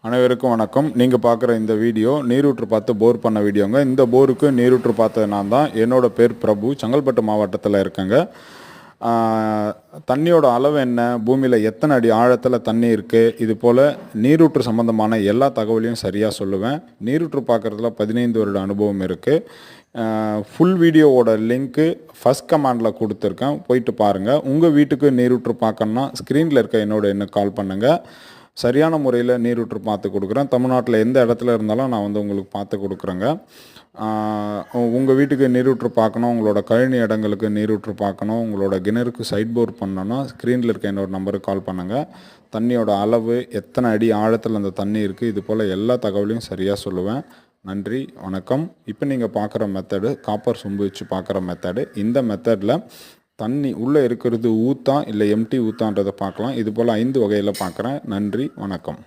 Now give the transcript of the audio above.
அனைவருக்கும் வணக்கம். நீங்கள் பார்க்குற இந்த வீடியோ நீரூற்று பார்த்து போர் பண்ண வீடியோங்க. இந்த போருக்கு நீரூற்று பார்த்தது நான் தான். என்னோட பேர் பிரபு. செங்கல்பட்டு மாவட்டத்தில் இருக்கேங்க. தண்ணியோட அளவு என்ன, பூமியில் எத்தனை அடி ஆழத்தில் தண்ணி இருக்குது, இது போல் நீரூற்று சம்மந்தமான எல்லா தகவலையும் சரியாக சொல்லுவேன். நீரூற்று பார்க்குறதுல 15 வருட அனுபவம் இருக்குது. ஃபுல் வீடியோவோட லிங்க்கு ஃபஸ்ட் கமெண்டில் கொடுத்துருக்கேன், போயிட்டு பாருங்கள். உங்கள் வீட்டுக்கு நீரூற்று பார்க்கணுன்னா ஸ்க்ரீனில் இருக்க என்னோட எண்ணுக்கு கால் பண்ணுங்கள். சரியான முறையில் நீரூற்று பார்த்து கொடுக்குறேன். தமிழ்நாட்டில் எந்த இடத்துல இருந்தாலும் நான் உங்களுக்கு பார்த்து கொடுக்குறேங்க. உங்கள் வீட்டுக்கு நீரூற்று பார்க்கணும், உங்களோட கழனி இடங்களுக்கு நீரூற்று பார்க்கணும், உங்களோட கிணறுக்கு சைட் போர் பண்ணணும்னா ஸ்க்ரீனில் இருக்க என்னோட நம்பருக்கு கால் பண்ணுங்கள். தண்ணியோட அளவு, எத்தனை அடி ஆழத்தில் அந்த தண்ணி இருக்குது, இது போல் எல்லா தகவலையும் சரியாக சொல்லுவேன். நன்றி, வணக்கம். இப்போ நீங்கள் பார்க்குற மெத்தடு காப்பர் சொம்பு வச்சு பார்க்குற மெத்தடு. இந்த மெத்தடில் தண்ணி உள்ளே இருக்கிறது ஊற்றா இல்லை எம்டி ஊற்றான்றதை பார்க்கலாம். இது போல் 5 வகையில் பார்க்குறேன். நன்றி, வணக்கம்.